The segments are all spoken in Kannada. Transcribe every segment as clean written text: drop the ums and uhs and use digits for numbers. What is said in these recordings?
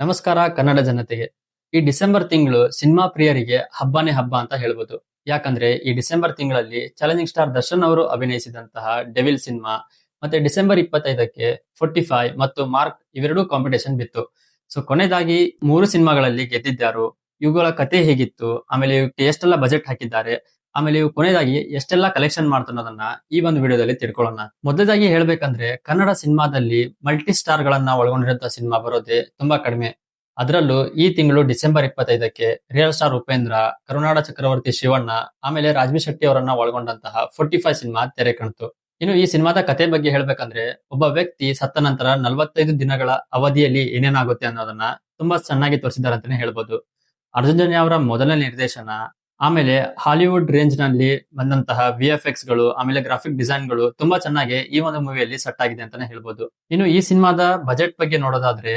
ನಮಸ್ಕಾರ ಕನ್ನಡ ಜನತೆಗೆ. ಈ ಡಿಸೆಂಬರ್ ತಿಂಗಳು ಸಿನಿಮಾ ಪ್ರಿಯರಿಗೆ ಹಬ್ಬನೇ ಹಬ್ಬ ಅಂತ ಹೇಳ್ಬೋದು. ಯಾಕಂದ್ರೆ ಈ ಡಿಸೆಂಬರ್ ತಿಂಗಳಲ್ಲಿ ಚಾಲೆಂಜಿಂಗ್ ಸ್ಟಾರ್ ದರ್ಶನ್ ಅವರು ಅಭಿನಯಿಸಿದಂತಹ ಡೆವಿಲ್ ಸಿನಿಮಾ ಮತ್ತೆ ಡಿಸೆಂಬರ್ 25ಕ್ಕೆ 45 ಮತ್ತು ಮಾರ್ಕ್ ಇವೆರಡೂ ಕಾಂಪಿಟೇಷನ್ ಬಿತ್ತು. ಸೊ ಕೊನೆಯದಾಗಿ 3 ಸಿನಿಮಾಗಳಲ್ಲಿ ಗೆದ್ದಿದ್ದಾರು, ಇವುಗಳ ಕತೆ ಹೇಗಿತ್ತು, ಆಮೇಲೆ ಇವಕ್ಕೆ ಎಷ್ಟೆಲ್ಲ ಬಜೆಟ್ ಹಾಕಿದ್ದಾರೆ, ಆಮೇಲೆ ಇವು ಕೊನೆಯದಾಗಿ ಎಷ್ಟೆಲ್ಲ ಕಲೆಕ್ಷನ್ ಮಾಡ್ತು ಅನ್ನೋದನ್ನ ಈ ಒಂದು ವಿಡಿಯೋದಲ್ಲಿ ತಿಳ್ಕೊಳ್ಳೋಣ. ಮೊದಲದಾಗಿ ಹೇಳ್ಬೇಕಂದ್ರೆ ಕನ್ನಡ ಸಿನಿಮಾದಲ್ಲಿ ಮಲ್ಟಿ ಸ್ಟಾರ್ ಗಳನ್ನ ಒಳಗೊಂಡಿರುವಂತಹ ಸಿನಿಮಾ ಬರೋದೇ ತುಂಬಾ ಕಡಿಮೆ. ಅದರಲ್ಲೂ ಈ ತಿಂಗಳು ಡಿಸೆಂಬರ್ 25ಕ್ಕೆ ರಿಯಲ್ ಸ್ಟಾರ್ ಉಪೇಂದ್ರ, ಕರುನಾಡ ಚಕ್ರವರ್ತಿ ಶಿವಣ್ಣ, ಆಮೇಲೆ ರಾಜ್ಬಿ ಶೆಟ್ಟಿ ಅವರನ್ನ ಒಳಗೊಂಡಂತಹ 45 ಸಿನಿಮಾ ತೆರೆ ಕಾಣ್ತು. ಇನ್ನು ಈ ಸಿನಿಮಾದ ಕತೆ ಬಗ್ಗೆ ಹೇಳ್ಬೇಕಂದ್ರೆ ಒಬ್ಬ ವ್ಯಕ್ತಿ ಸತ್ತ ನಂತರ 45 ದಿನಗಳ ಅವಧಿಯಲ್ಲಿ ಏನೇನಾಗುತ್ತೆ ಅನ್ನೋದನ್ನ ತುಂಬಾ ಚೆನ್ನಾಗಿ ತೋರಿಸಿದ್ದಾರೆ ಅಂತಾನೆ ಹೇಳ್ಬೋದು. ಅರ್ಜುನ್ ಜನ್ಯ ಅವರ ಮೊದಲನೇ ನಿರ್ದೇಶನ, ಆಮೇಲೆ ಹಾಲಿವುಡ್ ರೇಂಜ್ ನಲ್ಲಿ ಬಂದಂತಹ VFX ಗಳು, ಆಮೇಲೆ ಗ್ರಾಫಿಕ್ ಡಿಸೈನ್ ಗಳು ತುಂಬಾ ಚೆನ್ನಾಗಿ ಈ ಒಂದು ಮೂವಿಯಲ್ಲಿ ಸೆಟ್ ಆಗಿದೆ ಅಂತಾನೆ ಹೇಳ್ಬೋದು. ಇನ್ನು ಈ ಸಿನಿಮಾದ ಬಜೆಟ್ ಬಗ್ಗೆ ನೋಡೋದಾದ್ರೆ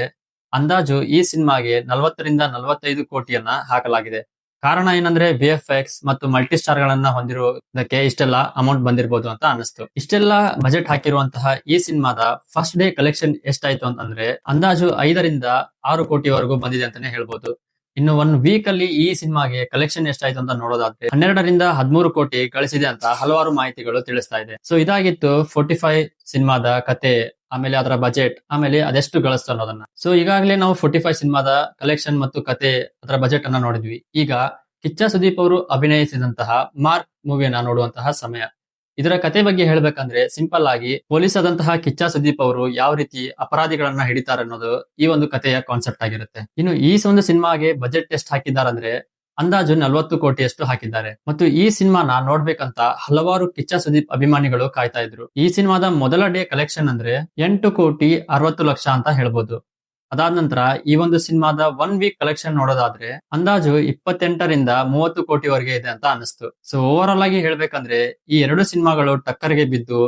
ಅಂದಾಜು ಈ ಸಿನಿಮಾಗೆ 40 ರಿಂದ 45 ಕೋಟಿಯನ್ನ ಹಾಕಲಾಗಿದೆ. ಕಾರಣ ಏನಂದ್ರೆ VFX ಮತ್ತು ಮಲ್ಟಿ ಸ್ಟಾರ್ ಗಳನ್ನ ಹೊಂದಿರುವುದಕ್ಕೆ ಇಷ್ಟೆಲ್ಲ ಅಮೌಂಟ್ ಬಂದಿರಬಹುದು ಅಂತ ಅನಿಸ್ತು. ಇಷ್ಟೆಲ್ಲ ಬಜೆಟ್ ಹಾಕಿರುವಂತಹ ಈ ಸಿನಿಮಾದ ಫಸ್ಟ್ ಡೇ ಕಲೆಕ್ಷನ್ ಎಷ್ಟಾಯ್ತು ಅಂತಂದ್ರೆ ಅಂದಾಜು 5 ರಿಂದ 6 ಕೋಟಿವರೆಗೂ ಬಂದಿದೆ ಅಂತಾನೆ ಹೇಳ್ಬೋದು. ಇನ್ನು 1 ವೀಕ್ ಅಲ್ಲಿ ಈ ಸಿನಿಮಾಗೆ ಕಲೆಕ್ಷನ್ ಎಷ್ಟಾಯ್ತು ಅಂತ ನೋಡೋದಾದ್ರೆ 12 ರಿಂದ 13 ಕೋಟಿ ಗಳಿಸಿದೆ ಅಂತ ಹಲವಾರು ಮಾಹಿತಿಗಳು ತಿಳಿಸ್ತಾ ಇದೆ. ಸೊ ಇದಾಗಿತ್ತು 45 ಸಿನಿಮಾದ ಕತೆ, ಆಮೇಲೆ ಅದರ ಬಜೆಟ್, ಆಮೇಲೆ ಅದೆಷ್ಟು ಗಳಿಸ್ತು ಅನ್ನೋದನ್ನ. ಸೊ ಈಗಾಗಲೇ ನಾವು 45 ಸಿನಿಮಾದ ಕಲೆಕ್ಷನ್ ಮತ್ತು ಕತೆ, ಅದರ ಬಜೆಟ್ ಅನ್ನ ನೋಡಿದ್ವಿ. ಈಗ ಕಿಚ್ಚ ಸುದೀಪ್ ಅವರು ಅಭಿನಯಿಸಿದಂತಹ ಮಾರ್ಕ್ ಮೂವಿಯನ್ನ ನೋಡುವಂತಹ ಸಮಯ. ಇದರ ಕತೆ ಬಗ್ಗೆ ಹೇಳ್ಬೇಕಂದ್ರೆ ಸಿಂಪಲ್ ಆಗಿ ಪೊಲೀಸ್ ಆದಂತಹ ಕಿಚ್ಚ ಸುದೀಪ್ ಅವರು ಯಾವ ರೀತಿ ಅಪರಾಧಿಗಳನ್ನ ಹಿಡಿತಾರೆ ಅನ್ನೋದು ಈ ಒಂದು ಕಥೆಯ ಕಾನ್ಸೆಪ್ಟ್ ಆಗಿರುತ್ತೆ. ಇನ್ನು ಈ ಒಂದು ಸಿನಿಮಾಗೆ ಬಜೆಟ್ ಎಷ್ಟು ಹಾಕಿದ್ದಾರೆ ಅಂದ್ರೆ ಅಂದಾಜು 40 ಕೋಟಿಯಷ್ಟು ಹಾಕಿದ್ದಾರೆ. ಮತ್ತು ಈ ಸಿನಿಮಾನ ನೋಡ್ಬೇಕಂತ ಹಲವಾರು ಕಿಚ್ಚ ಸುದೀಪ್ ಅಭಿಮಾನಿಗಳು ಕಾಯ್ತಾ ಇದ್ರು. ಈ ಸಿನಿಮಾದ ಮೊದಲ ಡೇ ಕಲೆಕ್ಷನ್ ಅಂದ್ರೆ 8,60,00,000 ಅಂತ ಹೇಳ್ಬೋದು. ಅದಾದ ನಂತರ ಈ ಒಂದು ಸಿನಿಮಾದ 1 ವೀಕ್ ಕಲೆಕ್ಷನ್ ನೋಡೋದಾದ್ರೆ ಅಂದಾಜು 28 ರಿಂದ 30 ಕೋಟಿವರೆಗೆ ಇದೆ ಅಂತ ಅನಿಸ್ತು. ಸೊ ಓವರ್ ಆಲ್ ಆಗಿ ಹೇಳ್ಬೇಕಂದ್ರೆ ಈ 2 ಸಿನಿಮಾಗಳು ಟಕ್ಕರ್ಗೆ ಬಿದ್ದು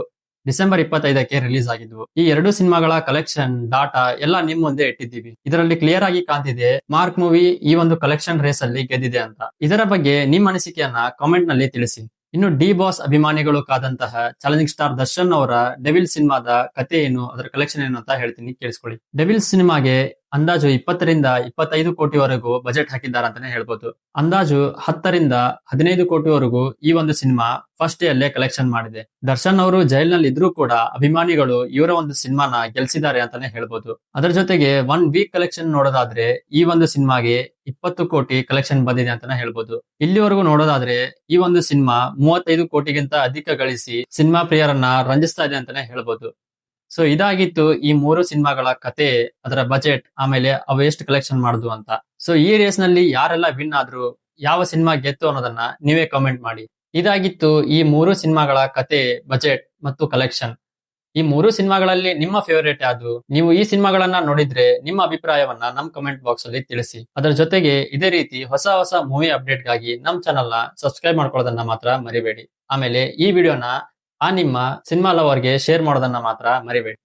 ಡಿಸೆಂಬರ್ 25ಕ್ಕೆ ರಿಲೀಸ್ ಆಗಿದ್ವು. ಈ 2 ಸಿನಿಮಾಗಳ ಕಲೆಕ್ಷನ್ ಡಾಟಾ ಎಲ್ಲ ನಿಮ್ ಮುಂದೆ ಇಟ್ಟಿದ್ದೀವಿ. ಇದರಲ್ಲಿ ಕ್ಲಿಯರ್ ಆಗಿ ಕಾಣ್ತಿದೆ ಮಾರ್ಕ್ ಮೂವಿ ಈ ಒಂದು ಕಲೆಕ್ಷನ್ ರೇಸ್ ಅಲ್ಲಿ ಗೆದ್ದಿದೆ ಅಂತ. ಇದರ ಬಗ್ಗೆ ನಿಮ್ಮ ಅನಿಸಿಕೆಯನ್ನ ಕಾಮೆಂಟ್ ನಲ್ಲಿ ತಿಳಿಸಿ. ಇನ್ನು ಡಿ ಬಾಸ್ ಅಭಿಮಾನಿಗಳು ಕಾದಂತಹ ಚಾಲೆಂಜಿಂಗ್ ಸ್ಟಾರ್ ದರ್ಶನ್ ಅವರ ಡೆವಿಲ್ ಸಿನಿಮಾದ ಕತೆ ಏನು, ಅದರ ಕಲೆಕ್ಷನ್ ಏನು ಅಂತ ಹೇಳ್ತೀನಿ, ಕೇಳಿಸ್ಕೊಳ್ಳಿ. ಡೆವಿಲ್ ಸಿನಿಮಾಗೆ ಅಂದಾಜು 20 ರಿಂದ 25 ಕೋಟಿವರೆಗೂ ಬಜೆಟ್ ಹಾಕಿದ್ದಾರೆ ಅಂತಾನೆ ಹೇಳ್ಬೋದು. ಅಂದಾಜು 10 ರಿಂದ 15 ಕೋಟಿವರೆಗೂ ಈ ಒಂದು ಸಿನಿಮಾ ಫಸ್ಟ್ ಡೇ ಅಲ್ಲೇ ಕಲೆಕ್ಷನ್ ಮಾಡಿದೆ. ದರ್ಶನ್ ಅವರು ಜೈಲ್ನಲ್ಲಿ ಇದ್ರೂ ಕೂಡ ಅಭಿಮಾನಿಗಳು ಇವರ ಒಂದು ಸಿನಿಮಾನ ಗೆಲ್ಸಿದ್ದಾರೆ ಅಂತಾನೆ ಹೇಳ್ಬೋದು. ಅದರ ಜೊತೆಗೆ 1 ವೀಕ್ ಕಲೆಕ್ಷನ್ ನೋಡೋದಾದ್ರೆ ಈ ಒಂದು ಸಿನಿಮಾಗೆ 20 ಕೋಟಿ ಕಲೆಕ್ಷನ್ ಬಂದಿದೆ ಅಂತಾನೆ ಹೇಳ್ಬೋದು. ಇಲ್ಲಿವರೆಗೂ ನೋಡೋದಾದ್ರೆ ಈ ಒಂದು ಸಿನಿಮಾ 35 ಕೋಟಿಗಿಂತ ಅಧಿಕ ಗಳಿಸಿ ಸಿನಿಮಾ ಪ್ರಿಯರನ್ನ ರಂಜಿಸ್ತಾ ಇದೆ ಅಂತಾನೆ ಹೇಳ್ಬೋದು. ಸೊ ಇದಾಗಿತ್ತು ಈ 3 ಸಿನಿಮಾಗಳ ಕತೆ, ಅದರ ಬಜೆಟ್, ಆಮೇಲೆ ಅವು ಎಷ್ಟು ಕಲೆಕ್ಷನ್ ಮಾಡುದು ಅಂತ. ಸೊ ಈ ರೇಸ್ ನಲ್ಲಿ ಯಾರೆಲ್ಲ ವಿನ್ ಆದ್ರು, ಯಾವ ಸಿನಿಮಾ ಗೆತ್ತು ಅನ್ನೋದನ್ನ ನೀವೇ ಕಾಮೆಂಟ್ ಮಾಡಿ. ಇದಾಗಿತ್ತು ಈ 3 ಸಿನಿಮಾಗಳ ಕತೆ, ಬಜೆಟ್ ಮತ್ತು ಕಲೆಕ್ಷನ್. ಈ 3 ಸಿನಿಮಾಗಳಲ್ಲಿ ನಿಮ್ಮ ಫೇವರೇಟ್ ಯಾವುದು? ನೀವು ಈ ಸಿನಿಮಾಗಳನ್ನ ನೋಡಿದ್ರೆ ನಿಮ್ಮ ಅಭಿಪ್ರಾಯವನ್ನ ನಮ್ ಕಮೆಂಟ್ ಬಾಕ್ಸ್ ಅಲ್ಲಿ ತಿಳಿಸಿ. ಅದರ ಜೊತೆಗೆ ಇದೇ ರೀತಿ ಹೊಸ ಹೊಸ ಮೂವಿ ಅಪ್ಡೇಟ್ ಗಾಗಿ ನಮ್ ಚಾನಲ್ ನ ಸಬ್ಸ್ಕ್ರೈಬ್ ಮಾಡ್ಕೊಳ್ಳೋದನ್ನ ಮಾತ್ರ ಮರಿಬೇಡಿ. ಆಮೇಲೆ ಈ ವಿಡಿಯೋನ ನಿಮ್ಮ ಸಿನಿಮಾ ಲವರ್ಗೆ ಶೇರ್ ಮಾಡೋದನ್ನ ಮಾತ್ರ ಮರಿಬೇಡಿ.